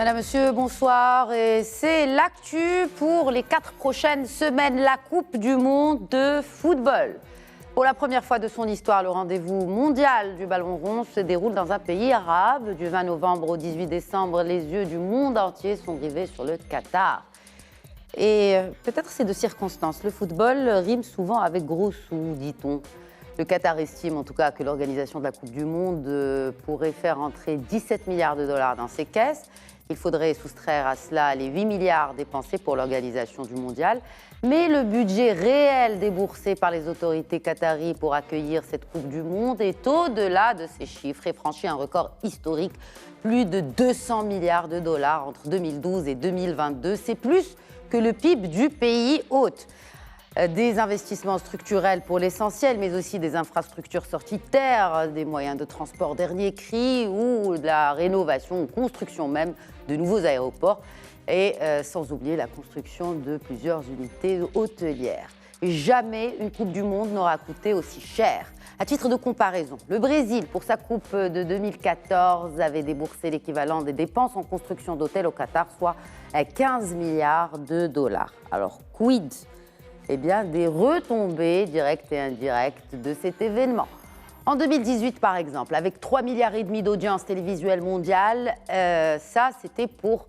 Madame, Monsieur, bonsoir. Et c'est l'actu pour les 4 prochaines semaines, la Coupe du Monde de football. Pour la première fois de son histoire, le rendez-vous mondial du ballon rond se déroule dans un pays arabe. Du 20 novembre au 18 décembre, les yeux du monde entier sont rivés sur le Qatar. Et peut-être c'est de circonstance. Le football rime souvent avec gros sous, dit-on. Le Qatar estime en tout cas que l'organisation de la Coupe du Monde pourrait faire entrer 17 milliards de dollars dans ses caisses. Il faudrait soustraire à cela les 8 milliards dépensés pour l'organisation du mondial. Mais le budget réel déboursé par les autorités qataries pour accueillir cette Coupe du Monde est au-delà de ces chiffres et franchit un record historique. Plus de 200 milliards de dollars entre 2012 et 2022. C'est plus que le PIB du pays hôte. Des investissements structurels pour l'essentiel, mais aussi des infrastructures sorties de terre, des moyens de transport dernier cri ou de la rénovation ou construction même de nouveaux aéroports et sans oublier la construction de plusieurs unités hôtelières. Jamais une Coupe du Monde n'aura coûté aussi cher. À titre de comparaison, le Brésil, pour sa Coupe de 2014, avait déboursé l'équivalent des dépenses en construction d'hôtels au Qatar, soit 15 milliards de dollars. Alors, quid ? Eh bien, des retombées directes et indirectes de cet événement. En 2018, par exemple, avec 3,5 milliards d'audience télévisuelle mondiale, ça, c'était pour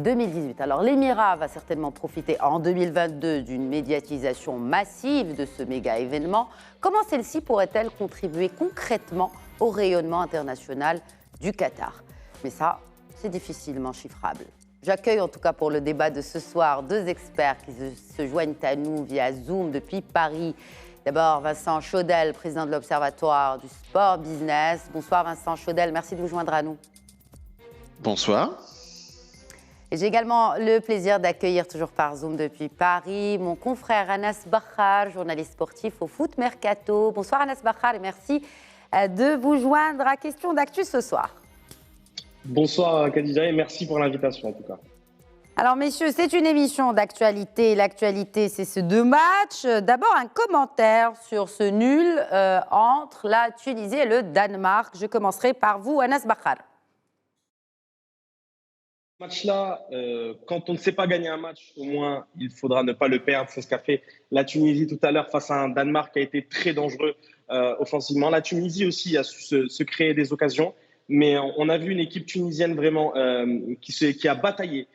2018. Alors, l'Émirat va certainement profiter en 2022 d'une médiatisation massive de ce méga-événement. Comment celle-ci pourrait-elle contribuer concrètement au rayonnement international du Qatar? Mais ça, c'est difficilement chiffrable. J'accueille en tout cas pour le débat de ce soir 2 experts qui se joignent à nous via Zoom depuis Paris. D'abord Vincent Chaudel, président de l'Observatoire du sport business. Bonsoir Vincent Chaudel, merci de vous joindre à nous. Bonsoir. Et j'ai également le plaisir d'accueillir toujours par Zoom depuis Paris mon confrère Anas Bakhar, journaliste sportif au Foot Mercato. Bonsoir Anas Bakhar et merci de vous joindre à Question d'actu ce soir. Bonsoir Khadija et merci pour l'invitation en tout cas. Alors messieurs, c'est une émission d'actualité. L'actualité, c'est ces 2 matchs. D'abord, un commentaire sur ce nul entre la Tunisie et le Danemark. Je commencerai par vous, Anas Bakhar. Ce match-là, quand on ne sait pas gagner un match, au moins il faudra ne pas le perdre. C'est ce qu'a fait la Tunisie tout à l'heure face à un Danemark qui a été très dangereux offensivement. La Tunisie aussi a su se créer des occasions. Mais on a vu une équipe tunisienne vraiment qui a bataillé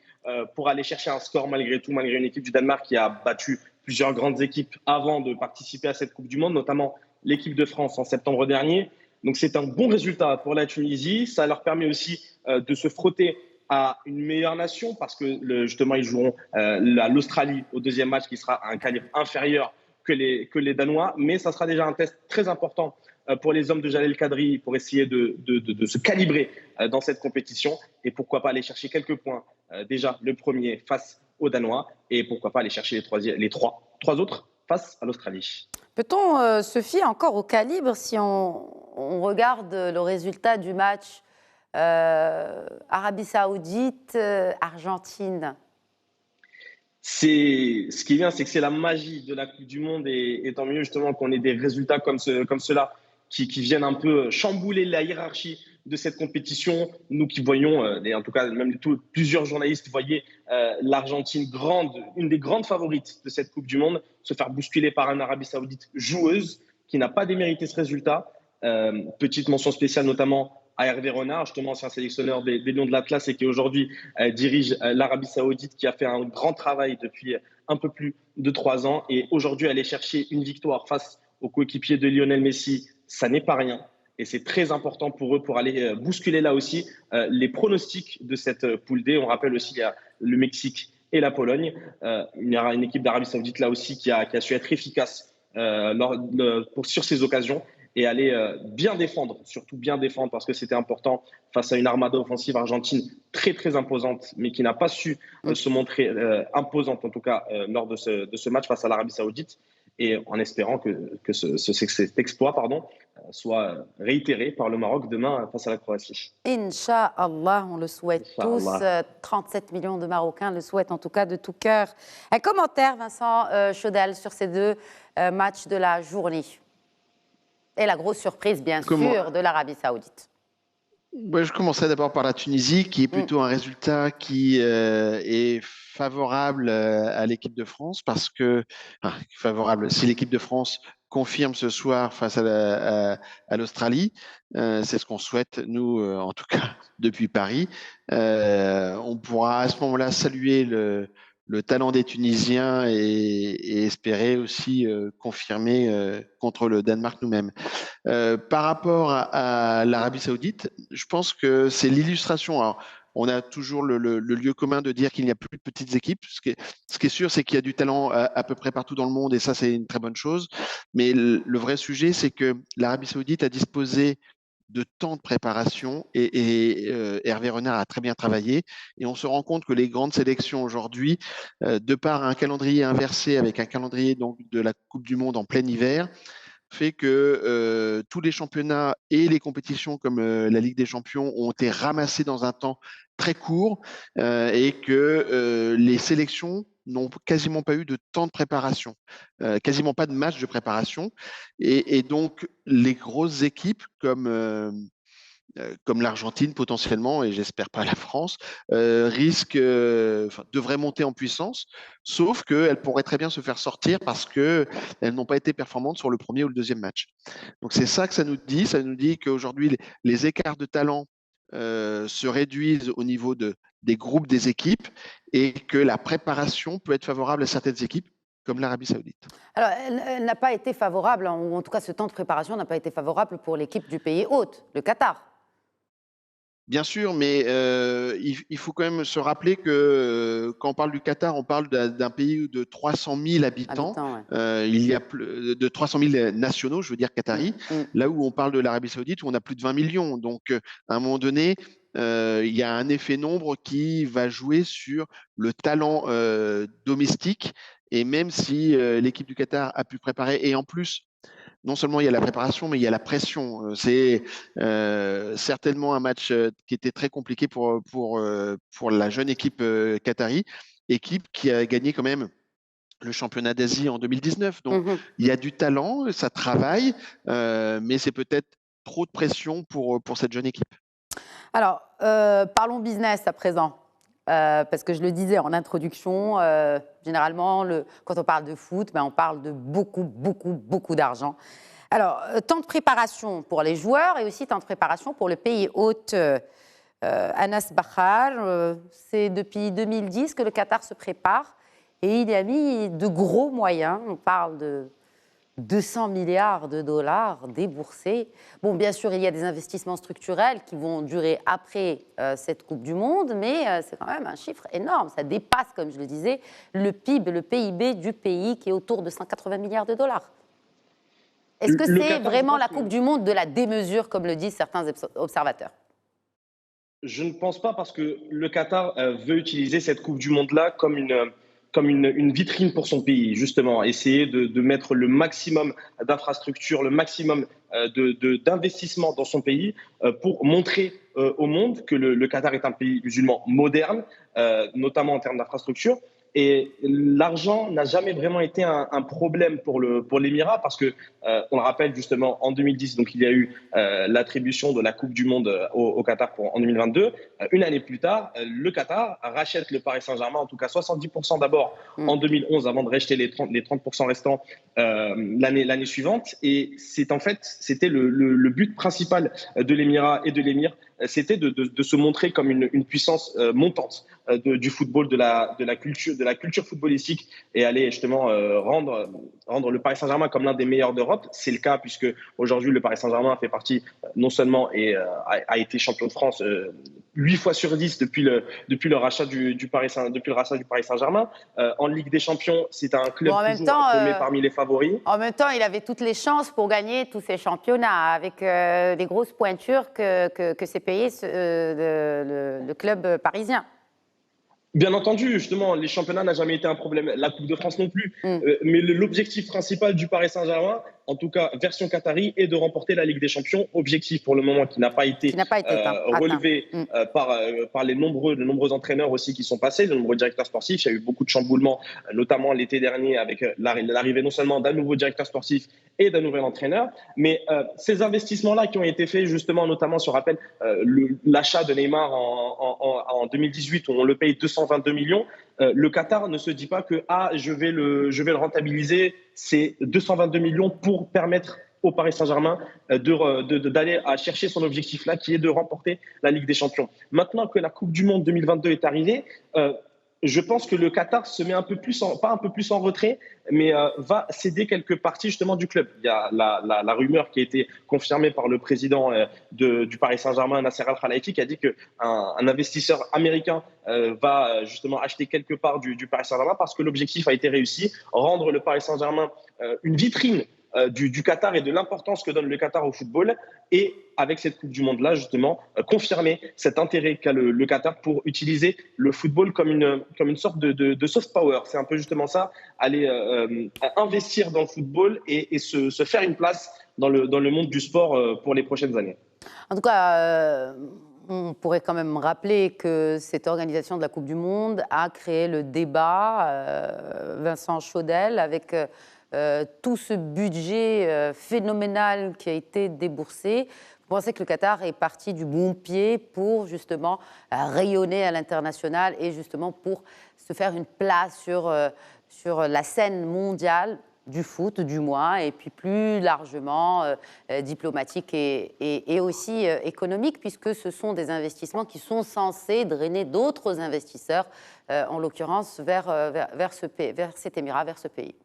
pour aller chercher un score malgré tout, malgré une équipe du Danemark qui a battu plusieurs grandes équipes avant de participer à cette Coupe du Monde, notamment l'équipe de France en septembre dernier. Donc c'est un bon résultat pour la Tunisie. Ça leur permet aussi de se frotter à une meilleure nation parce que justement ils joueront l'Australie au 2e match qui sera à un calibre inférieur que les Danois. Mais ça sera déjà un test très important pour les hommes de Jalel Kadri pour essayer de se calibrer dans cette compétition et pourquoi pas aller chercher quelques points. Déjà le premier face aux Danois et pourquoi pas aller chercher les trois autres face à l'Australie. Peut-on se fier encore au calibre si on regarde le résultat du match Arabie Saoudite, Argentine? Ce qui est bien, c'est que c'est la magie de la Coupe du Monde et tant mieux justement qu'on ait des résultats comme cela qui viennent un peu chambouler la hiérarchie de cette compétition. Nous qui voyons, et en tout cas même plusieurs journalistes voyaient l'Argentine une des grandes favorites de cette Coupe du Monde, se faire bousculer par une Arabie Saoudite joueuse qui n'a pas démérité ce résultat. Petite mention spéciale notamment à Hervé Renard, justement ancien sélectionneur des Lions de l'Atlas et qui aujourd'hui dirige l'Arabie Saoudite, qui a fait un grand travail depuis un peu plus de 3 ans. Et aujourd'hui, aller chercher une victoire face au coéquipier de Lionel Messi, ça n'est pas rien. Et c'est très important pour eux pour aller bousculer là aussi les pronostics de cette poule D. On rappelle aussi qu'il y a le Mexique et la Pologne. Il y aura une équipe d'Arabie Saoudite là aussi qui a su être efficace sur ces occasions et aller bien défendre, surtout bien défendre parce que c'était important face à une armada offensive argentine très très imposante mais qui n'a pas su se montrer imposante en tout cas lors de ce match face à l'Arabie Saoudite. Et en espérant que cet exploit soit réitéré par le Maroc demain face à la Croatie. Inch'Allah, on le souhaite tous. 37 millions de Marocains le souhaitent en tout cas de tout cœur. Un commentaire, Vincent Chaudel, sur ces 2 matchs de la journée. Et la grosse surprise, bien sûr, de l'Arabie Saoudite. Je commencerai d'abord par la Tunisie, qui est Mm. plutôt un résultat qui est favorable à l'équipe de France, parce que, favorable, si l'équipe de France confirme ce soir face à l'Australie, c'est ce qu'on souhaite, nous, en tout cas, depuis Paris. On pourra à ce moment-là saluer le talent des Tunisiens et espérer aussi confirmer contre le Danemark nous-mêmes. Par rapport à l'Arabie Saoudite, je pense que c'est l'illustration. Alors, on a toujours le lieu commun de dire qu'il n'y a plus de petites équipes. Ce qui est sûr, c'est qu'il y a du talent à peu près partout dans le monde, et ça, c'est une très bonne chose. Mais le vrai sujet, c'est que l'Arabie Saoudite a disposé de temps de préparation, et Hervé Renard a très bien travaillé. Et on se rend compte que les grandes sélections aujourd'hui, de par un calendrier inversé avec un calendrier donc de la Coupe du Monde en plein hiver, fait que tous les championnats et les compétitions comme la Ligue des Champions ont été ramassés dans un temps très court, et que les sélections n'ont quasiment pas eu de temps de préparation, quasiment pas de match de préparation. Et donc, les grosses équipes comme l'Argentine potentiellement, et j'espère pas la France, devraient monter en puissance, sauf qu'elles pourraient très bien se faire sortir parce qu'elles n'ont pas été performantes sur le premier ou le deuxième match. Donc c'est ça que ça nous dit qu'aujourd'hui les écarts de talent se réduisent au niveau des groupes des équipes, et que la préparation peut être favorable à certaines équipes comme l'Arabie Saoudite. Alors, elle n'a pas été favorable, ou en tout cas ce temps de préparation n'a pas été favorable pour l'équipe du pays hôte, le Qatar. Bien sûr, mais il faut quand même se rappeler que quand on parle du Qatar, on parle d'un pays de 300 000 habitants. Ouais. Il y a de 300 000 nationaux, je veux dire qataris, là où on parle de l'Arabie Saoudite, où on a plus de 20 millions. Donc, à un moment donné, il y a un effet nombre qui va jouer sur le talent domestique. Et même si l'équipe du Qatar a pu préparer, et en plus, non seulement il y a la préparation, mais il y a la pression. C'est certainement un match qui était très compliqué pour la jeune équipe qatari, équipe qui a gagné quand même le championnat d'Asie en 2019. Donc, il y a du talent, ça travaille, mais c'est peut-être trop de pression pour cette jeune équipe. Alors, parlons business à présent. Parce que je le disais en introduction, généralement, quand on parle de foot, on parle de beaucoup d'argent. Alors, temps de préparation pour les joueurs et aussi temps de préparation pour le pays hôte. Anas Bakhar, c'est depuis 2010 que le Qatar se prépare et il y a mis de gros moyens. On parle de 200 milliards de dollars déboursés. Bon, bien sûr, il y a des investissements structurels qui vont durer après cette Coupe du Monde, mais c'est quand même un chiffre énorme. Ça dépasse, comme je le disais, le PIB, le PIB du pays qui est autour de 180 milliards de dollars. Est-ce que c'est vraiment la Coupe du Monde de la démesure, comme le disent certains observateurs? Je ne pense pas, parce que le Qatar veut utiliser cette Coupe du Monde-là comme une vitrine pour son pays, justement, essayer de mettre le maximum d'infrastructures, le maximum d'investissements dans son pays pour montrer au monde que le Qatar est un pays musulman moderne, notamment en termes d'infrastructures. Et l'argent n'a jamais vraiment été un problème pour l'Émirat, parce que, on le rappelle justement, en 2010, donc il y a eu l'attribution de la Coupe du Monde au Qatar en 2022. Une année plus tard, le Qatar rachète le Paris Saint-Germain, en tout cas 70% d'abord en 2011, avant de racheter les 30% restants l'année suivante. Et c'était le but principal de l'Émirat et de l'Émir, c'était de se montrer comme une puissance montante du football, de la culture footballistique, et aller justement rendre le Paris Saint-Germain comme l'un des meilleurs d'Europe. C'est le cas, puisque aujourd'hui le Paris Saint-Germain fait partie non seulement a été champion de France 8 fois sur 10 depuis le rachat du Paris Saint-Germain. En Ligue des Champions, c'est un club toujours nommé parmi les favoris. En même temps, il avait toutes les chances pour gagner tous ces championnats, avec des grosses pointures que s'est payé le club parisien. Bien entendu, justement, les championnats n'ont jamais été un problème, la Coupe de France non plus. Mais l'objectif principal du Paris Saint-Germain, en tout cas version Qatari, est de remporter la Ligue des Champions. Objectif pour le moment qui n'a pas été, relevé par de nombreux entraîneurs aussi qui sont passés, de nombreux directeurs sportifs. Il y a eu beaucoup de chamboulements, notamment l'été dernier avec l'arrivée non seulement d'un nouveau directeur sportif et d'un nouvel entraîneur. Mais ces investissements-là qui ont été faits justement, notamment sur rappel l'achat de Neymar en 2018 où on le paye 222 millions, le Qatar ne se dit pas que je vais le rentabiliser, c'est 222 millions pour permettre au Paris Saint-Germain d'aller à chercher son objectif là qui est de remporter la Ligue des Champions. Maintenant que la Coupe du Monde 2022 est arrivée, je pense que le Qatar se met pas un peu plus en retrait, mais va céder quelques parties justement du club. Il y a la rumeur qui a été confirmée par le président du Paris Saint-Germain, Nasser Al-Khelaifi, qui a dit qu'un investisseur américain va justement acheter quelques parts du Paris Saint-Germain parce que l'objectif a été réussi, rendre le Paris Saint-Germain une vitrine du Qatar et de l'importance que donne le Qatar au football, et avec cette Coupe du Monde-là, justement, confirmer cet intérêt qu'a le Qatar pour utiliser le football comme une sorte de soft power. C'est un peu justement ça, aller investir dans le football et se faire une place dans le monde du sport pour les prochaines années. En tout cas, on pourrait quand même rappeler que cette organisation de la Coupe du Monde a créé le débat, Vincent Chaudel, avec tout ce budget phénoménal qui a été déboursé. Vous pensez que le Qatar est parti du bon pied pour justement rayonner à l'international et justement pour se faire une place sur la scène mondiale du foot, du moins, et puis plus largement diplomatique et aussi économique, puisque ce sont des investissements qui sont censés drainer d'autres investisseurs, en l'occurrence vers cet émirat, vers ce pays.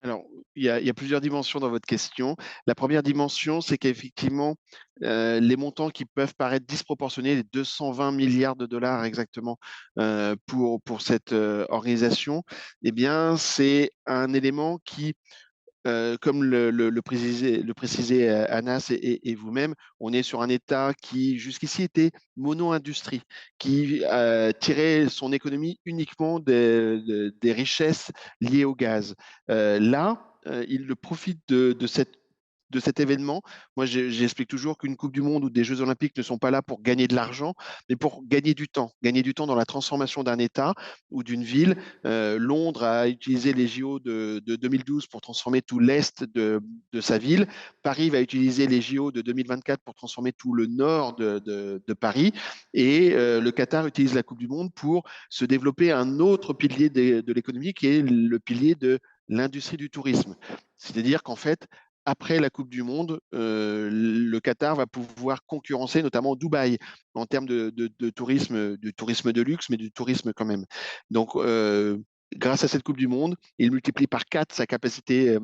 Alors, il y a plusieurs dimensions dans votre question. La première dimension, c'est qu'effectivement, les montants qui peuvent paraître disproportionnés, les 220 milliards de dollars exactement pour cette organisation, eh bien, c'est un élément qui, comme le précisait Anas et vous-même, on est sur un État qui jusqu'ici était mono-industrie, qui tirait son économie uniquement des richesses liées au gaz. Là, il profite de cet événement. Moi, j'explique toujours qu'une Coupe du Monde ou des Jeux Olympiques ne sont pas là pour gagner de l'argent, mais pour gagner du temps dans la transformation d'un État ou d'une ville. Londres a utilisé les JO de 2012 pour transformer tout l'Est de sa ville. Paris va utiliser les JO de 2024 pour transformer tout le nord de Paris. Et le Qatar utilise la Coupe du Monde pour se développer un autre pilier de l'économie qui est le pilier de l'industrie du tourisme. C'est-à-dire qu'en fait, après la Coupe du Monde, le Qatar va pouvoir concurrencer notamment Dubaï en termes de tourisme, du tourisme de luxe, mais du tourisme quand même. Donc, grâce à cette Coupe du Monde, il multiplie par 4 sa capacité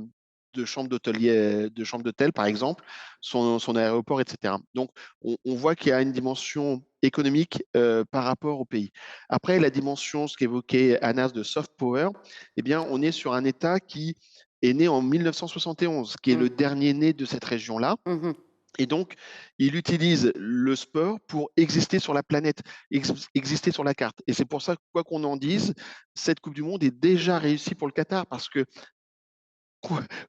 de chambres d'hôtel, par exemple, son aéroport, etc. Donc, on voit qu'il y a une dimension économique par rapport au pays. Après, la dimension, ce qu'évoquait Anas de soft power, eh bien, on est sur un État qui est né en 1971, qui est le dernier né de cette région-là. Et donc, il utilise le sport pour exister sur la planète, exister sur la carte. Et c'est pour ça que, quoi qu'on en dise, cette Coupe du Monde est déjà réussie pour le Qatar, parce que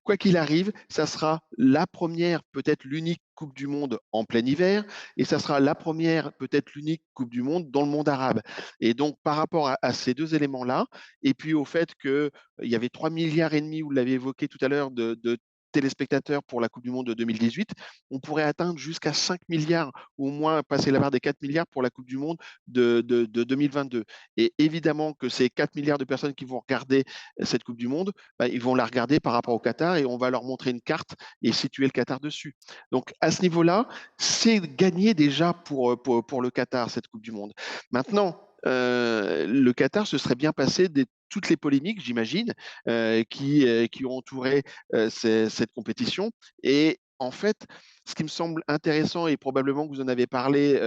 quoi qu'il arrive, ça sera la première, peut-être l'unique Coupe du Monde en plein hiver, et ça sera la première, peut-être l'unique Coupe du Monde dans le monde arabe. Et donc, par rapport à ces deux éléments-là, et puis au fait qu'il y avait 3,5 milliards, vous l'avez évoqué tout à l'heure, de téléspectateurs pour la Coupe du Monde de 2018, on pourrait atteindre jusqu'à 5 milliards, ou au moins passer la barre des 4 milliards pour la Coupe du Monde de 2022. Et évidemment que ces 4 milliards de personnes qui vont regarder cette Coupe du Monde, ils vont la regarder par rapport au Qatar et on va leur montrer une carte et situer le Qatar dessus. Donc à ce niveau-là, c'est gagné déjà pour le Qatar, cette Coupe du Monde. Maintenant, le Qatar se serait bien passé toutes les polémiques, j'imagine, qui ont entouré cette compétition. Et en fait, ce qui me semble intéressant, et probablement que vous en avez parlé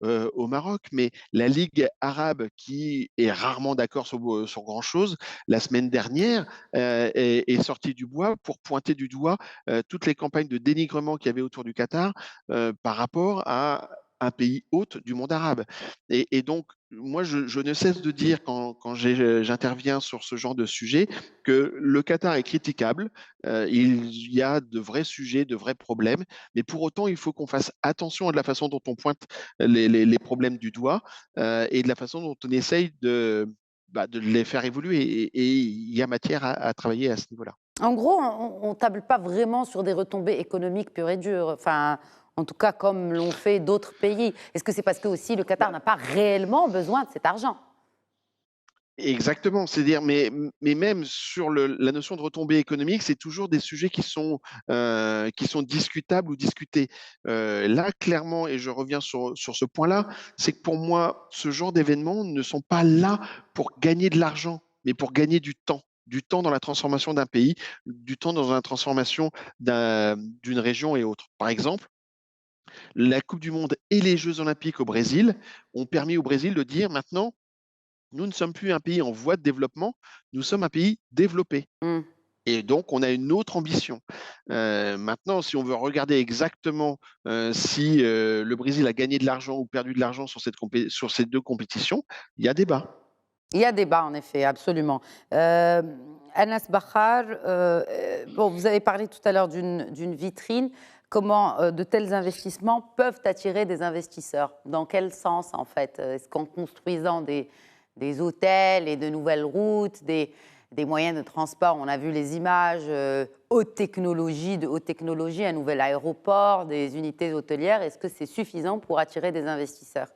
au Maroc, mais la Ligue arabe, qui est rarement d'accord sur grand-chose, la semaine dernière est sortie du bois pour pointer du doigt toutes les campagnes de dénigrement qu'il y avait autour du Qatar par rapport à un pays hôte du monde arabe. Et donc, moi, je ne cesse de dire quand j'interviens sur ce genre de sujet que le Qatar est critiquable, il y a de vrais sujets, de vrais problèmes, mais pour autant, il faut qu'on fasse attention à la façon dont on pointe les problèmes du doigt et de la façon dont on essaye de les faire évoluer. Et il y a matière à travailler à ce niveau-là. En gros, on ne table pas vraiment sur des retombées économiques pures et dures, enfin, en tout cas comme l'ont fait d'autres pays. Est-ce que c'est parce que aussi le Qatar n'a pas réellement besoin de cet argent? Exactement, c'est-à-dire, mais même sur la notion de retombée économique, c'est toujours des sujets qui sont discutables ou discutés. Là, clairement, et je reviens sur ce point-là, c'est que pour moi, ce genre d'événements ne sont pas là pour gagner de l'argent, mais pour gagner du temps dans la transformation d'un pays, du temps dans la transformation d'une région et autre. Par exemple, la Coupe du Monde et les Jeux Olympiques au Brésil ont permis au Brésil de dire maintenant, nous ne sommes plus un pays en voie de développement, nous sommes un pays développé. Hmm. Et donc, on a une autre ambition. Maintenant, si on veut regarder exactement si le Brésil a gagné de l'argent ou perdu de l'argent sur ces deux compétitions, il y a débat. Il y a débat, en effet, absolument. Anas Bahar, bon, vous avez parlé tout à l'heure d'une vitrine. Comment de tels investissements peuvent attirer des investisseurs? Dans quel sens, en fait? Est-ce qu'en construisant des hôtels et de nouvelles routes, des moyens de transport? On a vu les images, de haute technologie, un nouvel aéroport, des unités hôtelières. Est-ce que c'est suffisant pour attirer des investisseurs?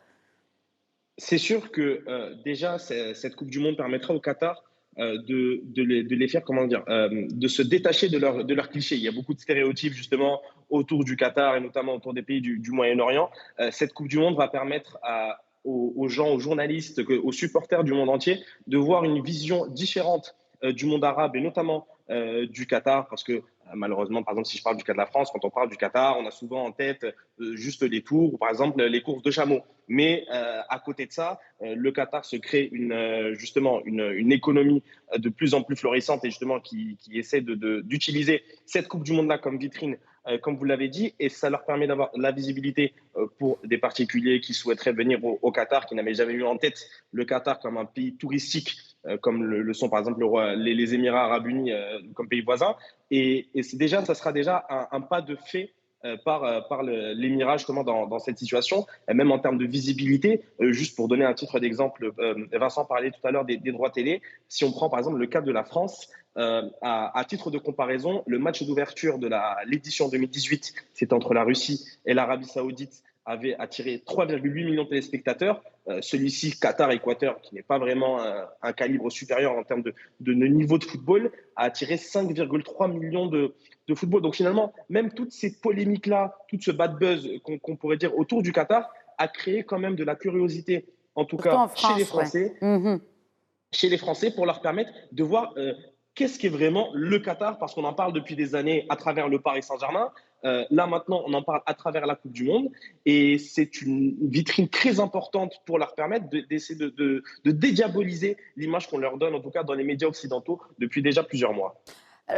C'est sûr que déjà, cette Coupe du Monde permettra au Qatar de les faire, comment dire, de se détacher de leurs clichés. Il y a beaucoup de stéréotypes justement autour du Qatar et notamment autour des pays du Moyen-Orient. Cette Coupe du Monde va permettre aux gens, aux journalistes, aux supporters du monde entier de voir une vision différente du monde arabe et notamment du Qatar, parce que malheureusement, par exemple, si je parle du cas de la France, quand on parle du Qatar, on a souvent en tête juste les tours ou par exemple les courses de chameaux. Mais à côté de ça, le Qatar se crée justement une économie de plus en plus florissante et justement qui essaie d'utiliser cette Coupe du Monde-là comme vitrine, comme vous l'avez dit, et ça leur permet d'avoir la visibilité pour des particuliers qui souhaiteraient venir au Qatar, qui n'avaient jamais eu en tête le Qatar comme un pays touristique, comme le sont par exemple les Émirats arabes unis comme pays voisins. Et ça sera déjà un pas de fait par l'Émirat justement dans cette situation, et même en termes de visibilité. Juste pour donner un titre d'exemple, Vincent parlait tout à l'heure des droits télé. Si on prend par exemple le cas de la France, à titre de comparaison, le match d'ouverture de l'édition 2018, c'est entre la Russie et l'Arabie Saoudite, avait attiré 3,8 millions de téléspectateurs. Celui-ci, Qatar-Équateur, qui n'est pas vraiment un calibre supérieur en termes de niveau de football, a attiré 5,3 millions de football. Donc finalement, même toutes ces polémiques-là, tout ce bad buzz qu'on pourrait dire autour du Qatar, a créé quand même de la curiosité, en tout Surtout cas en France, ouais. chez les Français, pour leur permettre de voir qu'est-ce qu'est vraiment le Qatar, parce qu'on en parle depuis des années à travers le Paris Saint-Germain. Là maintenant, on en parle à travers la Coupe du Monde, et c'est une vitrine très importante pour leur permettre d'essayer de dédiaboliser l'image qu'on leur donne, en tout cas dans les médias occidentaux, depuis déjà plusieurs mois.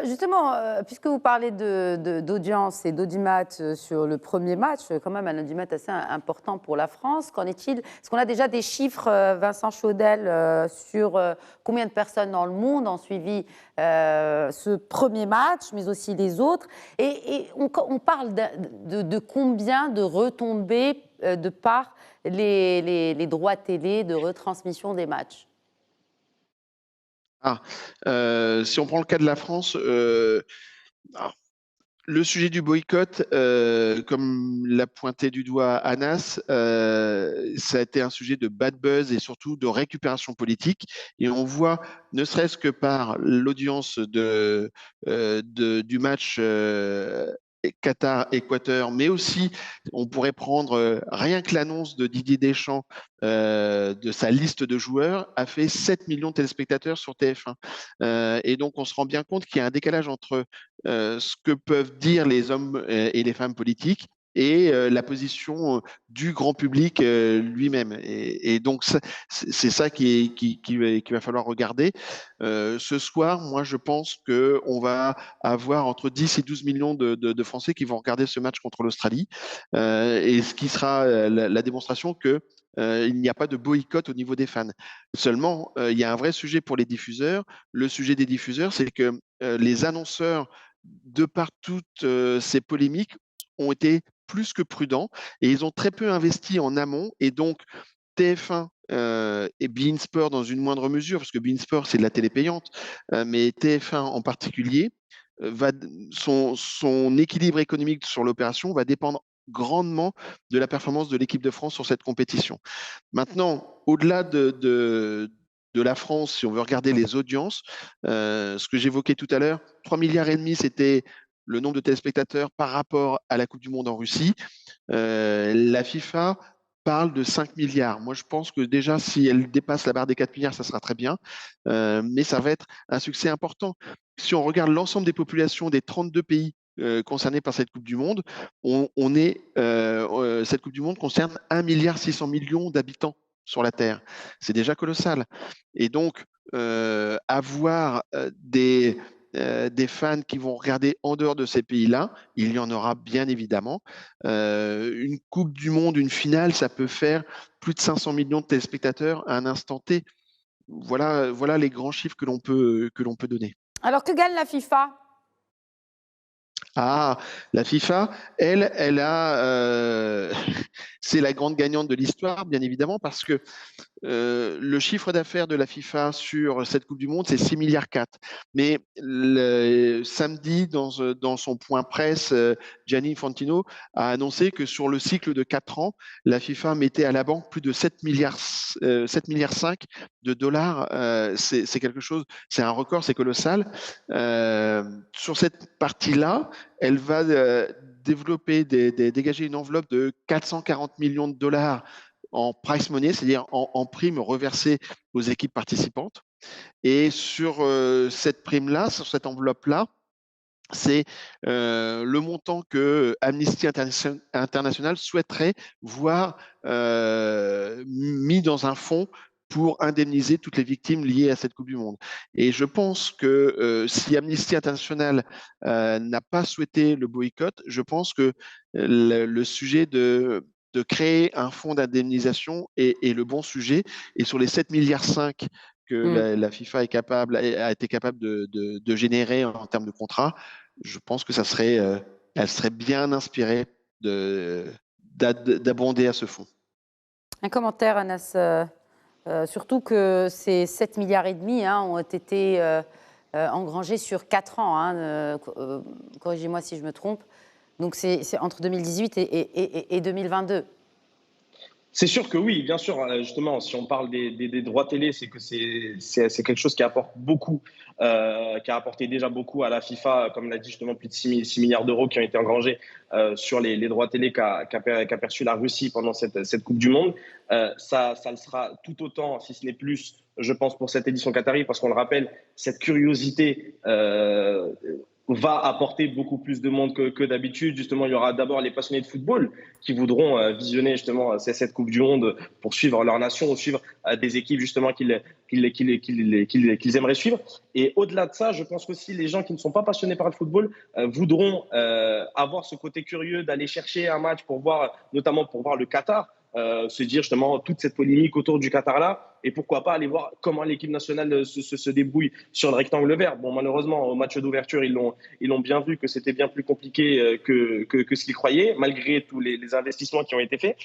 Justement, puisque vous parlez d'audience et d'audimat sur le premier match, quand même un audimat assez important pour la France, qu'en est-il? Est-ce qu'on a déjà des chiffres, Vincent Chaudel, sur combien de personnes dans le monde ont suivi ce premier match, mais aussi les autres? Et on parle de combien de retombées de par les droits télé de retransmission des matchs? Si on prend le cas de la France, le sujet du boycott, comme l'a pointé du doigt Anas, ça a été un sujet de bad buzz et surtout de récupération politique. Et on voit, ne serait-ce que par l'audience du match Qatar-Équateur, mais aussi on pourrait prendre rien que l'annonce de Didier Deschamps de sa liste de joueurs a fait 7 millions de téléspectateurs sur TF1. Et donc on se rend bien compte qu'il y a un décalage entre ce que peuvent dire les hommes et les femmes politiques et la position du grand public lui-même. Et donc, c'est ça qu'il va falloir regarder. Ce soir, moi, je pense qu'on va avoir entre 10 et 12 millions de Français qui vont regarder ce match contre l'Australie, et ce qui sera la démonstration que il n'y a pas de boycott au niveau des fans. Seulement, il y a un vrai sujet pour les diffuseurs. Le sujet des diffuseurs, c'est que les annonceurs, de par toutes ces polémiques, ont été plus que prudents et ils ont très peu investi en amont. Et donc, TF1 et beIN Sport dans une moindre mesure, parce que beIN Sport, c'est de la télé payante, mais TF1 en particulier, son équilibre économique sur l'opération va dépendre grandement de la performance de l'équipe de France sur cette compétition. Maintenant, au-delà de la France, si on veut regarder les audiences, ce que j'évoquais tout à l'heure, 3,5 milliards, c'était le nombre de téléspectateurs par rapport à la Coupe du Monde en Russie. La FIFA parle de 5 milliards. Moi, je pense que déjà, si elle dépasse la barre des 4 milliards, ça sera très bien. Mais ça va être un succès important. Si on regarde l'ensemble des populations des 32 pays concernés par cette Coupe du Monde, cette Coupe du Monde concerne 1,6 milliard d'habitants sur la Terre. C'est déjà colossal. Et donc, avoir des fans qui vont regarder en dehors de ces pays-là, il y en aura bien évidemment. Une Coupe du Monde, une finale, ça peut faire plus de 500 millions de téléspectateurs à un instant T. Voilà les grands chiffres que l'on peut donner. Alors que gagne la FIFA? Ah, la FIFA, elle a, c'est la grande gagnante de l'histoire, bien évidemment, parce que le chiffre d'affaires de la FIFA sur cette Coupe du Monde, c'est 6,4 milliards. Mais samedi, dans son point presse, Gianni Infantino a annoncé que sur le cycle de 4 ans, la FIFA mettait à la banque plus de 7,5 milliards de dollars. C'est quelque chose, c'est un record, c'est colossal. Sur cette partie-là, elle va dégager une enveloppe de 440 millions de dollars en prize money, c'est-à-dire en prime reversée aux équipes participantes. Et sur cette prime-là, sur cette enveloppe-là, c'est le montant que Amnesty International souhaiterait voir mis dans un fonds pour indemniser toutes les victimes liées à cette Coupe du Monde. Et je pense que si Amnesty International n'a pas souhaité le boycott, je pense que le sujet de créer un fonds d'indemnisation est le bon sujet. Et sur les 7,5 milliards que la FIFA a été capable de générer en termes de contrats, je pense que elle serait bien inspirée d'abonder à ce fonds. Un commentaire, Anas, surtout que ces 7,5 milliards ont été engrangés sur 4 ans. Corrigez-moi si je me trompe. Donc c'est entre 2018 et 2022. C'est sûr que oui, bien sûr. Justement, si on parle des droits télé, c'est que c'est quelque chose qui apporte beaucoup, qui a apporté déjà beaucoup à la FIFA, comme l'a dit justement, plus de 6 milliards d'euros qui ont été engrangés sur les droits télé qu'a perçu la Russie pendant cette Coupe du Monde. Ça le sera tout autant, si ce n'est plus, je pense, pour cette édition qatari, parce qu'on le rappelle, cette curiosité va apporter beaucoup plus de monde que d'habitude. Justement, il y aura d'abord les passionnés de football qui voudront visionner justement cette Coupe du Monde pour suivre leur nation ou suivre des équipes justement qu'ils aimeraient suivre. Et au-delà de ça, je pense qu'aussi les gens qui ne sont pas passionnés par le football voudront avoir ce côté curieux d'aller chercher un match notamment pour voir le Qatar. Se dire justement toute cette polémique autour du Qatar-là, et pourquoi pas aller voir comment l'équipe nationale se débrouille sur le rectangle vert. Bon, malheureusement, au match d'ouverture, ils l'ont bien vu que c'était bien plus compliqué que ce qu'ils croyaient, malgré tous les investissements qui ont été faits.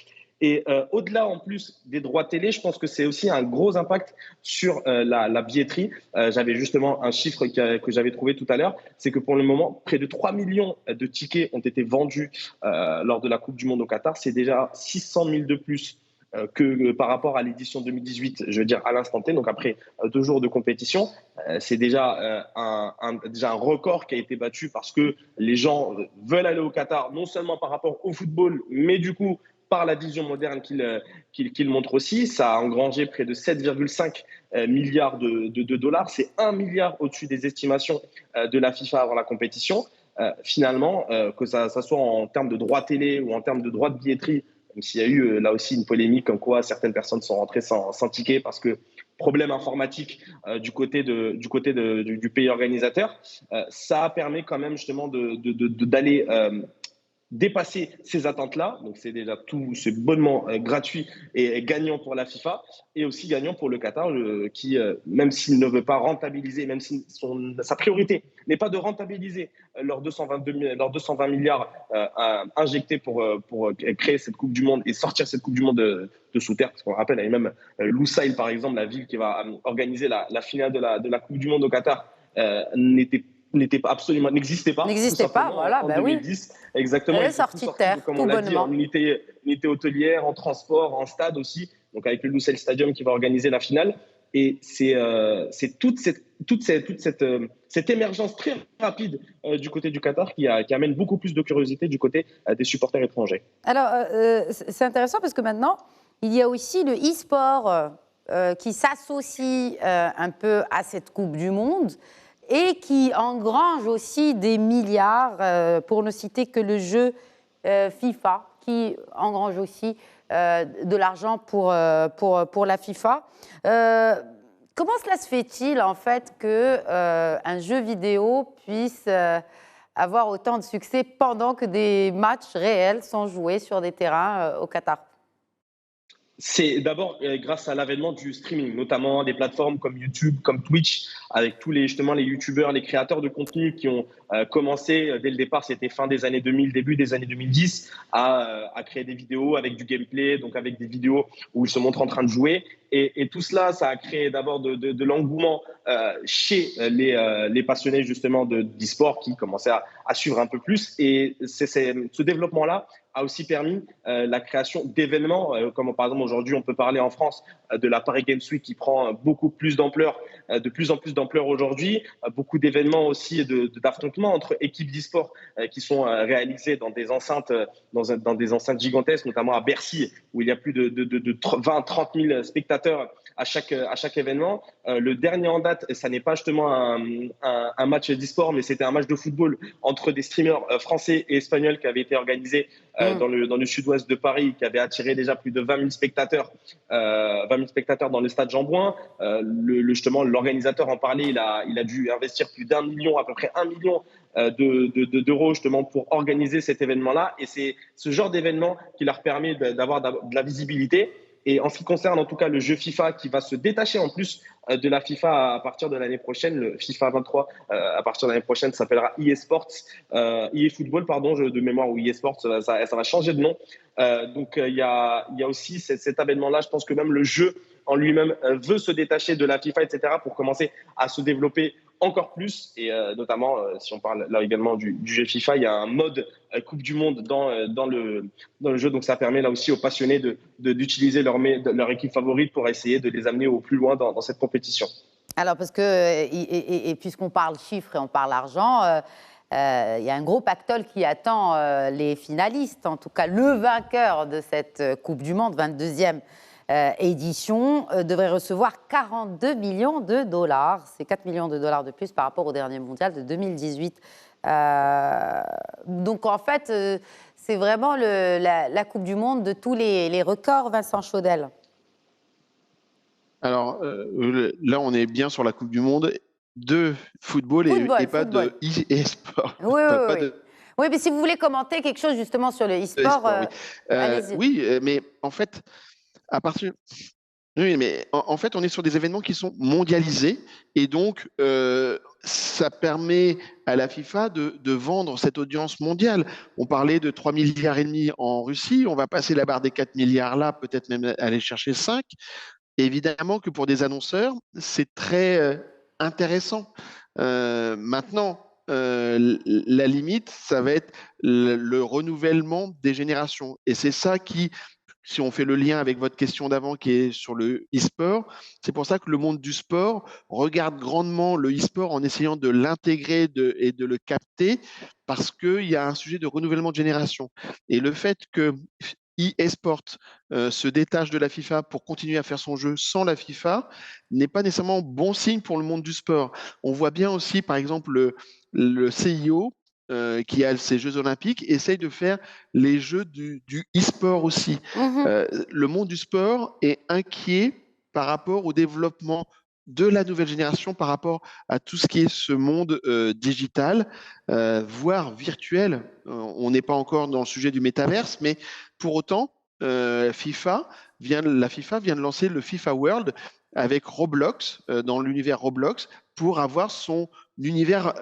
Et au-delà, en plus des droits télé, je pense que c'est aussi un gros impact sur la billetterie. J'avais justement un chiffre que j'avais trouvé tout à l'heure, c'est que pour le moment, près de 3 millions de tickets ont été vendus lors de la Coupe du Monde au Qatar. C'est déjà 600 000 de plus que par rapport à l'édition 2018, je veux dire à l'instant T, donc après 2 jours de compétition. C'est déjà un record qui a été battu parce que les gens veulent aller au Qatar, non seulement par rapport au football, mais du coup par la vision moderne qu'il montre aussi. Ça a engrangé près de 7,5 milliards de dollars. C'est 1 milliard au-dessus des estimations de la FIFA avant la compétition. finalement, que ça soit en termes de droits télé ou en termes de droits de billetterie, même s'il y a eu là aussi une polémique comme quoi certaines personnes sont rentrées sans ticket parce que problème informatique du pays organisateur, ça permet quand même justement d'aller dépasser ces attentes-là. Donc, c'est déjà tout, c'est bonnement gratuit et gagnant pour la FIFA et aussi gagnant pour le Qatar qui, même s'il ne veut pas rentabiliser, même si sa priorité n'est pas de rentabiliser leurs 220 milliards injectés pour créer cette Coupe du Monde et sortir cette Coupe du Monde de sous terre. Parce qu'on rappelle, il y a même Lusail, par exemple, la ville qui va organiser la finale de la Coupe du Monde au Qatar, n'existait pas. N'existait pas, voilà, en bah 2010. Oui. Exactement. Elle est sortie de terre, comme tout on l'a dit, bonnement. en unité hôtelière, en transport, en stade aussi. Donc avec le Lusail Stadium qui va organiser la finale. Et c'est toute cette émergence très rapide du côté du Qatar qui amène beaucoup plus de curiosité du côté des supporters étrangers. Alors, c'est intéressant parce que maintenant, il y a aussi le e-sport qui s'associe un peu à cette Coupe du Monde et qui engrange aussi des milliards, pour ne citer que le jeu FIFA, qui engrange aussi de l'argent pour la FIFA. Comment cela se fait-il, en fait, qu'un jeu vidéo puisse avoir autant de succès pendant que des matchs réels sont joués sur des terrains au Qatar? C'est d'abord grâce à l'avènement du streaming, notamment des plateformes comme YouTube, comme Twitch, avec tous les YouTubeurs, les créateurs de contenu qui ont commencé dès le départ, c'était fin des années 2000, début des années 2010, à créer des vidéos avec du gameplay, donc avec des vidéos où ils se montrent en train de jouer. Et tout cela, ça a créé d'abord de l'engouement chez les passionnés justement d'e-sport qui commençaient à suivre un peu plus. Et ce développement-là a aussi permis la création d'événements, comme par exemple aujourd'hui on peut parler en France de la Paris Games Week qui prend beaucoup plus d'ampleur, de plus en plus d'ampleur aujourd'hui, beaucoup d'événements aussi d'affrontements entre équipes d'e-sport qui sont réalisés dans des enceintes, dans des enceintes gigantesques, notamment à Bercy où il y a plus de 20-30 000 spectateurs à chaque événement. Le dernier en date, ça n'est pas justement un match d'e-sport, mais c'était un match de football entre des streamers français et espagnols qui avait été organisé dans le sud-ouest de Paris, qui avait attiré déjà plus de 20 000 spectateurs, dans le stade Jean-Bouin. Justement, l'organisateur en parlait, il a dû investir plus d'1 million, à peu près 1 million d'euros justement pour organiser cet événement-là. Et c'est ce genre d'événement qui leur permet d'avoir de la visibilité. Et en ce qui concerne en tout cas le jeu FIFA qui va se détacher en plus de la FIFA à partir de l'année prochaine, le FIFA 23 à partir de l'année prochaine s'appellera EA Sports, EA Football pardon, de mémoire, ou EA Sports, ça va changer de nom. Donc il y a aussi cet avènement-là. Je pense que même le jeu en lui-même veut se détacher de la FIFA, etc. pour commencer à se développer encore plus, et notamment, si on parle là également du jeu FIFA, il y a un mode Coupe du Monde dans le jeu, donc ça permet là aussi aux passionnés d'utiliser leur équipe favorite pour essayer de les amener au plus loin dans cette compétition. Alors, parce que, et puisqu'on parle chiffres et on parle argent, il y a un gros pactole qui attend les finalistes, en tout cas le vainqueur de cette Coupe du Monde, 22e édition, devrait recevoir 42 millions de dollars. C'est 4 millions de dollars de plus par rapport au dernier mondial de 2018. Donc en fait, c'est vraiment la Coupe du Monde de tous les records, Vincent Chaudel. Alors là, on est bien sur la Coupe du Monde de football, et pas de e-sport. Oui, mais si vous voulez commenter quelque chose justement sur le e-sport, allez-y. Oui, mais en fait, oui, mais en fait, on est sur des événements qui sont mondialisés, et donc ça permet à la FIFA de vendre cette audience mondiale. On parlait de 3,5 milliards en Russie, on va passer la barre des 4 milliards là, peut-être même aller chercher 5. Évidemment que pour des annonceurs, c'est très intéressant. Maintenant, la limite, ça va être le renouvellement des générations. Et c'est ça qui, si on fait le lien avec votre question d'avant qui est sur le e-sport, c'est pour ça que le monde du sport regarde grandement le e-sport en essayant de l'intégrer et de le capter, parce qu'il y a un sujet de renouvellement de génération. Et le fait que eSport se détache de la FIFA pour continuer à faire son jeu sans la FIFA n'est pas nécessairement bon signe pour le monde du sport. On voit bien aussi, par exemple, le CIO qui a ces Jeux Olympiques, essaye de faire les Jeux du e-sport aussi. Le monde du sport est inquiet par rapport au développement de la nouvelle génération, par rapport à tout ce qui est ce monde digital, voire virtuel. On n'est pas encore dans le sujet du métaverse, mais pour autant, la FIFA vient de lancer le FIFA World avec Roblox, dans l'univers Roblox, pour avoir son univers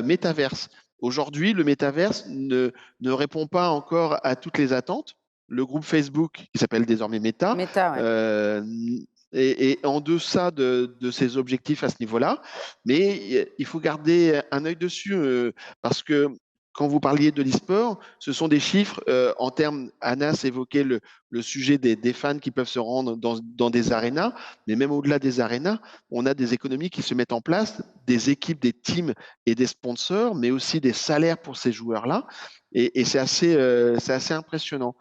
métaverse. Aujourd'hui, le métaverse ne répond pas encore à toutes les attentes. Le groupe Facebook, qui s'appelle désormais Meta, ouais. Est en deçà de ses objectifs à ce niveau-là. Mais il faut garder un œil dessus parce que quand vous parliez de l'e-sport, ce sont des chiffres en termes, Anas évoquait le sujet des fans qui peuvent se rendre dans des arénas, mais même au-delà des arénas, on a des économies qui se mettent en place, des équipes, des teams et des sponsors, mais aussi des salaires pour ces joueurs-là. Et c'est assez impressionnant.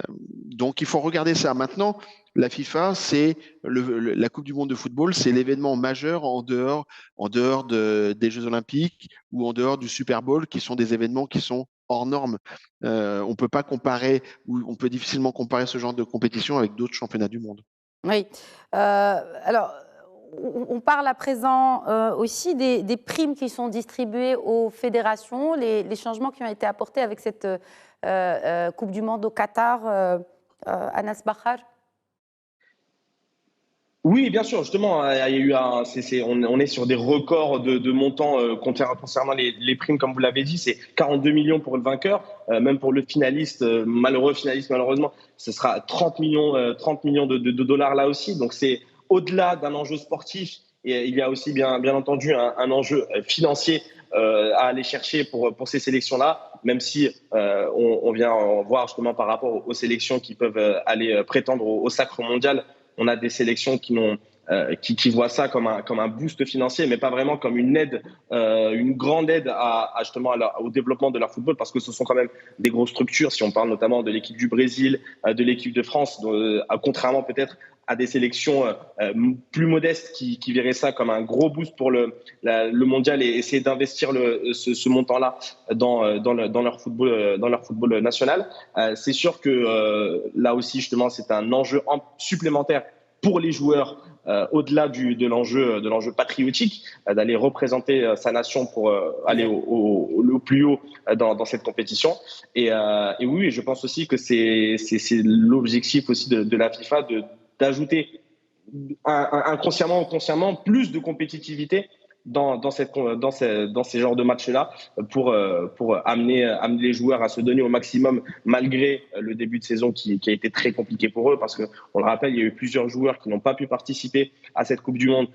Donc il faut regarder ça. Maintenant, la FIFA, c'est la Coupe du Monde de football, c'est l'événement majeur en dehors des Jeux Olympiques ou en dehors du Super Bowl, qui sont des événements qui sont hors normes. On peut pas comparer, ou on peut difficilement comparer ce genre de compétition avec d'autres championnats du monde. Oui. Alors, on parle à présent aussi des primes qui sont distribuées aux fédérations, les changements qui ont été apportés avec cette Coupe du Monde au Qatar, Anas Bahar. Oui, bien sûr. Justement, il y a eu on est sur des records de montants concernant les primes, comme vous l'avez dit. C'est 42 millions pour le vainqueur, même pour le finaliste, malheureusement, ce sera 30 millions de dollars là aussi. Donc c'est au-delà d'un enjeu sportif, et il y a aussi bien entendu un enjeu financier à aller chercher pour ces sélections-là, même si on vient voir justement par rapport aux sélections qui peuvent aller prétendre au sacre mondial. On a des sélections qui voient ça comme un boost financier, mais pas vraiment comme une aide, une grande aide justement au développement de leur football, parce que ce sont quand même des grosses structures. Si on parle notamment de l'équipe du Brésil, de l'équipe de France, contrairement peut-être à des sélections plus modestes qui verraient ça comme un gros boost pour le mondial et essayer d'investir ce montant-là dans leur football national. C'est sûr que là aussi, justement, c'est un enjeu supplémentaire pour les joueurs, au-delà de l'enjeu patriotique, d'aller représenter sa nation pour aller au plus haut dans cette compétition. Et oui, je pense aussi que c'est l'objectif aussi de la FIFA d'ajouter inconsciemment ou consciemment plus de compétitivité dans ces genres de matchs-là pour amener les joueurs à se donner au maximum, malgré le début de saison qui a été très compliqué pour eux, parce qu'on le rappelle, il y a eu plusieurs joueurs qui n'ont pas pu participer à cette Coupe du Monde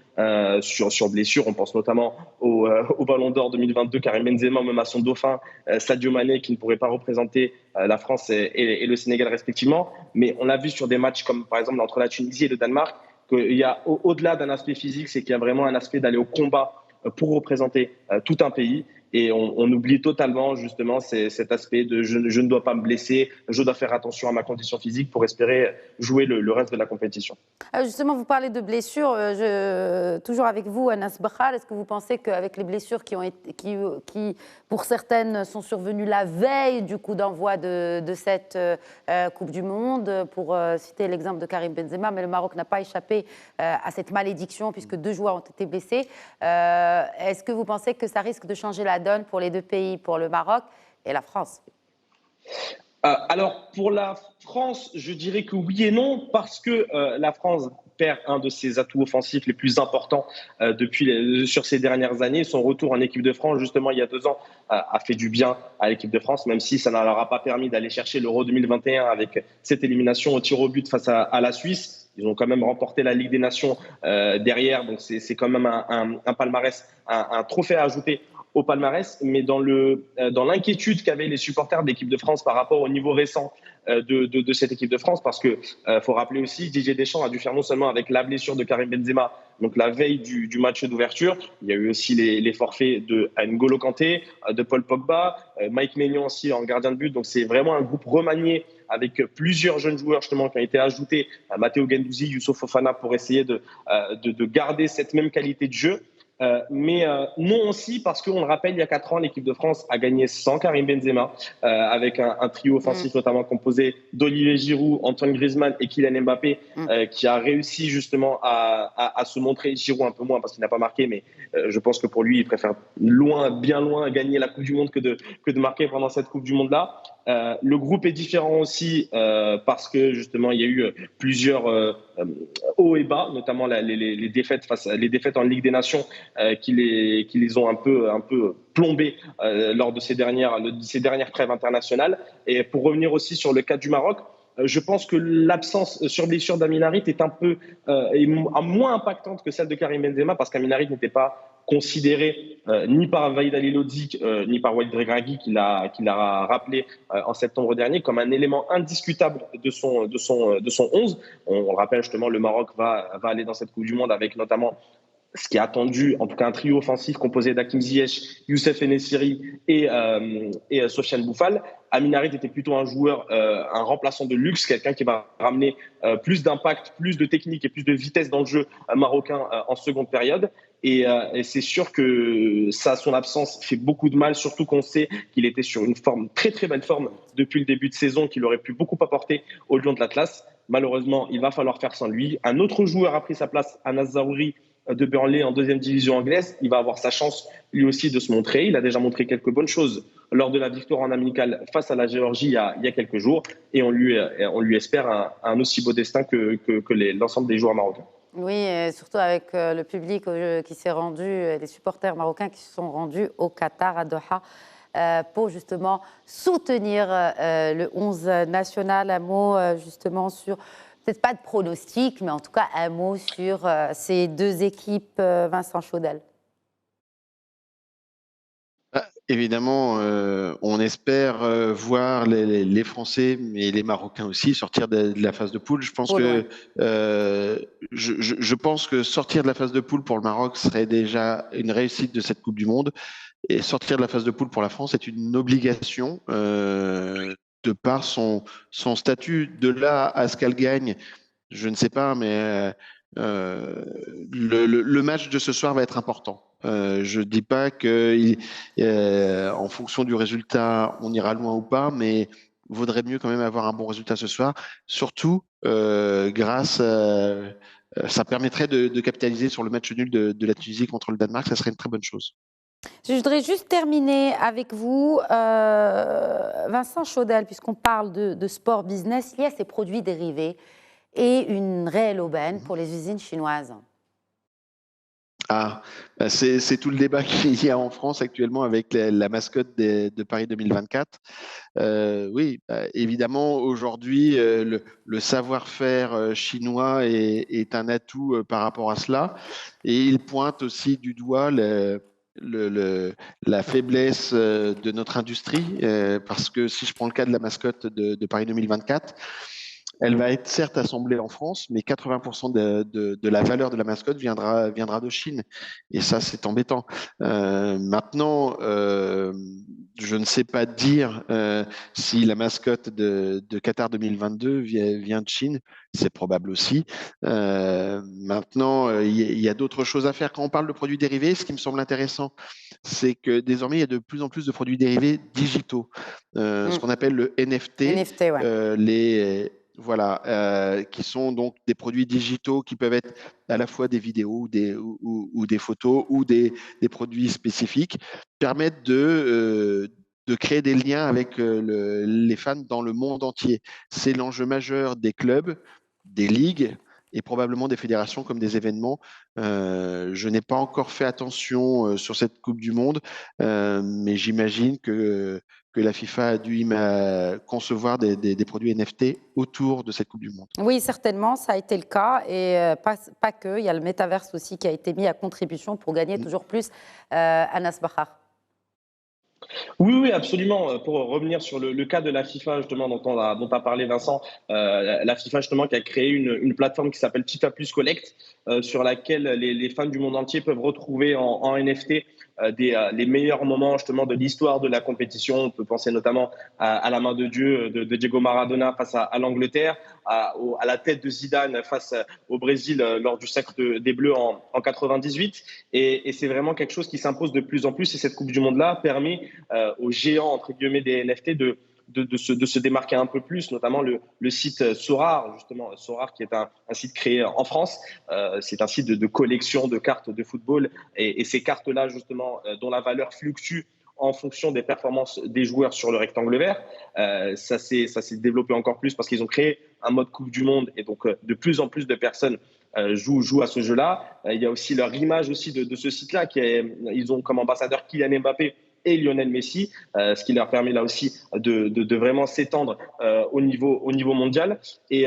sur blessure. On pense notamment au Ballon d'Or 2022, Karim Benzema, même à son dauphin Sadio Mané, qui ne pourrait pas représenter la France et le Sénégal respectivement. Mais on l'a vu sur des matchs comme par exemple entre la Tunisie et le Danemark, qu'il y a au-delà d'un aspect physique, c'est qu'il y a vraiment un aspect d'aller au combat pour représenter tout un pays. Et on oublie totalement justement cet aspect de je ne dois pas me blesser, je dois faire attention à ma condition physique pour espérer jouer le reste de la compétition. Justement, vous parlez de blessures. Toujours avec vous, Anas Bahar, est-ce que vous pensez qu'avec les blessures qui, pour certaines, sont survenues la veille du coup d'envoi de cette Coupe du Monde, pour citer l'exemple de Karim Benzema, mais le Maroc n'a pas échappé à cette malédiction puisque 2 joueurs ont été blessés. Est-ce que vous pensez que ça risque de changer la donne pour les 2 pays, pour le Maroc et la France? Alors, pour la France, je dirais que oui et non, parce que la France perd un de ses atouts offensifs les plus importants sur ces dernières années. Son retour en équipe de France, justement, il y a 2 ans, a fait du bien à l'équipe de France, même si ça ne leur a pas permis d'aller chercher l'Euro 2021 avec cette élimination au tir au but face à la Suisse. Ils ont quand même remporté la Ligue des Nations derrière, donc c'est quand même un palmarès, un trophée à ajouter au palmarès, mais dans l'inquiétude qu'avaient les supporters de l'équipe de France par rapport au niveau récent de cette équipe de France, parce que faut rappeler aussi, Didier Deschamps a dû faire non seulement avec la blessure de Karim Benzema, donc la veille du match d'ouverture, il y a eu aussi les forfaits de N'Golo Kanté, de Paul Pogba, Mike Maignan aussi en gardien de but, donc c'est vraiment un groupe remanié avec plusieurs jeunes joueurs justement qui ont été ajoutés, Matteo Guendouzi, Youssouf Fofana, pour essayer de garder cette même qualité de jeu. Mais non aussi parce qu'on le rappelle, il y a 4 ans, l'équipe de France a gagné sans Karim Benzema, avec un trio offensif notamment composé d'Olivier Giroud, Antoine Griezmann et Kylian Mbappé, qui a réussi justement à se montrer. Giroud un peu moins parce qu'il n'a pas marqué, mais je pense que pour lui, il préfère bien loin gagner la Coupe du Monde que de marquer pendant cette Coupe du Monde-là. Le groupe est différent aussi parce que justement il y a eu plusieurs hauts et bas, notamment les défaites les défaites en Ligue des Nations qui les ont un peu plombés lors de ces dernières trêves internationales. Et pour revenir aussi sur le cas du Maroc, je pense que l'absence sur blessure d'Amin Harit est moins impactante que celle de Karim Benzema parce qu'Amin Harit n'était pas considéré ni par Vahid Halilhodžić ni par Walid Regragui qui l'a rappelé en septembre dernier comme un élément indiscutable de son 11. On le rappelle justement, le Maroc va aller dans cette Coupe du Monde avec notamment ce qui est attendu, en tout cas un trio offensif composé d'Hakim Ziyech, Youssef Enesiri et Sofiane Bouffal. Amin Harit était plutôt un joueur, un remplaçant de luxe, quelqu'un qui va ramener plus d'impact, plus de technique et plus de vitesse dans le jeu marocain en seconde période. Et c'est sûr que son absence fait beaucoup de mal, surtout qu'on sait qu'il était sur une forme, très très belle forme depuis le début de saison, qu'il aurait pu beaucoup apporter au Lion de l'Atlas. Malheureusement, il va falloir faire sans lui. Un autre joueur a pris sa place, Anas Zaroury, de Burnley en deuxième division anglaise. Il va avoir sa chance lui aussi de se montrer. Il a déjà montré quelques bonnes choses lors de la victoire en amical face à la Géorgie il y a quelques jours. Et on lui espère un aussi beau destin que l'ensemble des joueurs marocains. Oui, et surtout avec le public qui s'est rendu, les supporters marocains qui se sont rendus au Qatar, à Doha, pour justement soutenir le 11 national. Un mot justement sur, peut-être pas de pronostic, mais en tout cas un mot sur ces deux équipes, Vincent Chaudel. Évidemment, on espère voir les Français, mais les Marocains aussi, sortir de la phase de poule. Je pense je pense que sortir de la phase de poule pour le Maroc serait déjà une réussite de cette Coupe du Monde. Et sortir de la phase de poule pour la France est une obligation de par son statut. De là à ce qu'elle gagne, je ne sais pas, mais le match de ce soir va être important. Je dis pas que en fonction du résultat, on ira loin ou pas, mais vaudrait mieux quand même avoir un bon résultat ce soir. Surtout grâce, ça permettrait de capitaliser sur le match nul de la Tunisie contre le Danemark. Ça serait une très bonne chose. Je voudrais juste terminer avec vous, Vincent Chaudel, puisqu'on parle de sport business, il y a ces produits dérivés et une réelle aubaine pour les usines chinoises. C'est tout le débat qu'il y a en France actuellement avec la mascotte de Paris 2024. Oui, évidemment, aujourd'hui, le savoir-faire chinois est un atout par rapport à cela. Et il pointe aussi du doigt la faiblesse de notre industrie, parce que si je prends le cas de la mascotte de Paris 2024, elle va être certes assemblée en France, mais 80% de la valeur de la mascotte viendra de Chine. Et ça, c'est embêtant. Maintenant, je ne sais pas dire si la mascotte de Qatar 2022 vient de Chine. C'est probable aussi. Maintenant, il y a d'autres choses à faire. Quand on parle de produits dérivés, ce qui me semble intéressant, c'est que désormais, il y a de plus en plus de produits dérivés digitaux. Ce qu'on appelle le NFT. NFT, ouais. Qui sont donc des produits digitaux qui peuvent être à la fois des vidéos ou des photos ou des produits spécifiques, permettent de créer des liens avec les fans dans le monde entier. C'est l'enjeu majeur des clubs, des ligues et probablement des fédérations comme des événements. Je n'ai pas encore fait attention sur cette Coupe du Monde, mais j'imagine que la FIFA a dû concevoir des produits NFT autour de cette Coupe du Monde. Oui, certainement, ça a été le cas. Et pas que, il y a le métaverse aussi qui a été mis à contribution pour gagner toujours plus. Anas Bahar. Oui, absolument. Pour revenir sur le cas de la FIFA, justement, dont a parlé Vincent, la FIFA, justement, qui a créé une plateforme qui s'appelle FIFA Plus Collect, sur laquelle les fans du monde entier peuvent retrouver en NFT les meilleurs moments justement de l'histoire de la compétition. On peut penser notamment à la main de Dieu de Diego Maradona face à l'Angleterre, à la tête de Zidane face au Brésil lors du sacre des Bleus en 98. Et c'est vraiment quelque chose qui s'impose de plus en plus. Et cette Coupe du Monde-là permet aux géants, entre guillemets, des NFT de se démarquer un peu plus, notamment le site Sorare, justement, Sorare qui est un site créé en France. C'est un site de collection de cartes de football et ces cartes-là, justement, dont la valeur fluctue en fonction des performances des joueurs sur le rectangle vert. Ça s'est développé encore plus parce qu'ils ont créé un mode Coupe du Monde et donc de plus en plus de personnes jouent à ce jeu-là. Il y a aussi leur image aussi de ce site-là. Ils ont comme ambassadeur Kylian Mbappé et Lionel Messi, ce qui leur permet là aussi de vraiment s'étendre au niveau mondial. Et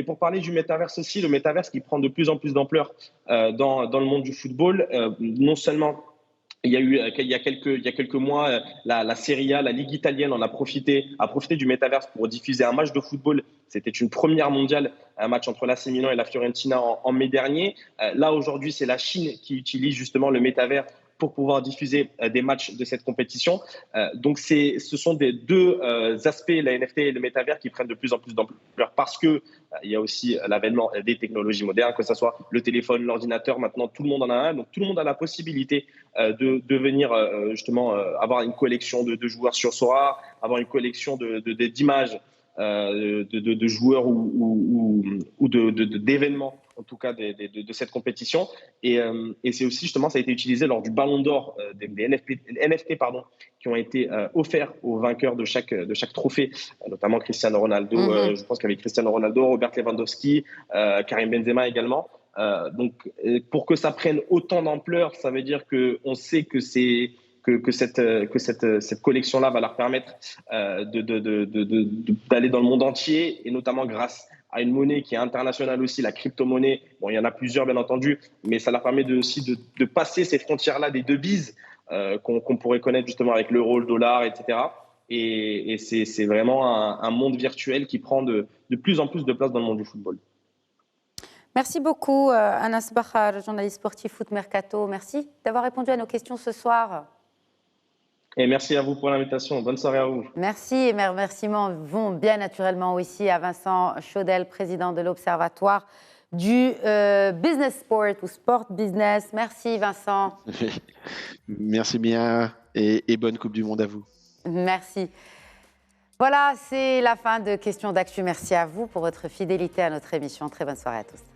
pour parler du métaverse aussi, le métaverse qui prend de plus en plus d'ampleur dans le monde du football, non seulement il y a quelques mois, la Serie A, la Ligue italienne a profité du métaverse pour diffuser un match de football. C'était une première mondiale, un match entre l'AC Milan et la Fiorentina en mai dernier. Là, aujourd'hui, c'est la Chine qui utilise justement le métavers pour pouvoir diffuser des matchs de cette compétition. Donc, ce sont des deux aspects, la NFT et le métavers, qui prennent de plus en plus d'ampleur parce que il y a aussi l'avènement des technologies modernes, que ce soit le téléphone, l'ordinateur. Maintenant, tout le monde en a un. Donc, tout le monde a la possibilité de venir justement avoir une collection de joueurs sur Sora, avoir une collection d'images de joueurs ou d'événements, en tout cas de cette compétition. Et c'est aussi, justement, ça a été utilisé lors du Ballon d'Or, des NFT qui ont été offerts aux vainqueurs de chaque trophée, notamment Cristiano Ronaldo. Je pense qu'avec Cristiano Ronaldo, Robert Lewandowski, Karim Benzema également. Donc, pour que ça prenne autant d'ampleur, ça veut dire qu'on sait que cette collection-là va leur permettre d'aller dans le monde entier, et notamment grâce à une monnaie qui est internationale aussi, la crypto-monnaie. Bon, il y en a plusieurs, bien entendu, mais ça leur permet aussi de passer ces frontières-là des devises qu'on pourrait connaître justement avec l'euro, le dollar, etc. Et c'est vraiment un monde virtuel qui prend de plus en plus de place dans le monde du football. Merci beaucoup, Anas Bahar, journaliste sportif Foot Mercato. Merci d'avoir répondu à nos questions ce soir. Et merci à vous pour l'invitation. Bonne soirée à vous. Merci, et mes remerciements vont bien naturellement aussi à Vincent Chaudel, président de l'Observatoire du Business Sport ou Sport Business. Merci Vincent. Merci bien et bonne Coupe du Monde à vous. Merci. Voilà, c'est la fin de Questions d'Actu. Merci à vous pour votre fidélité à notre émission. Très bonne soirée à tous.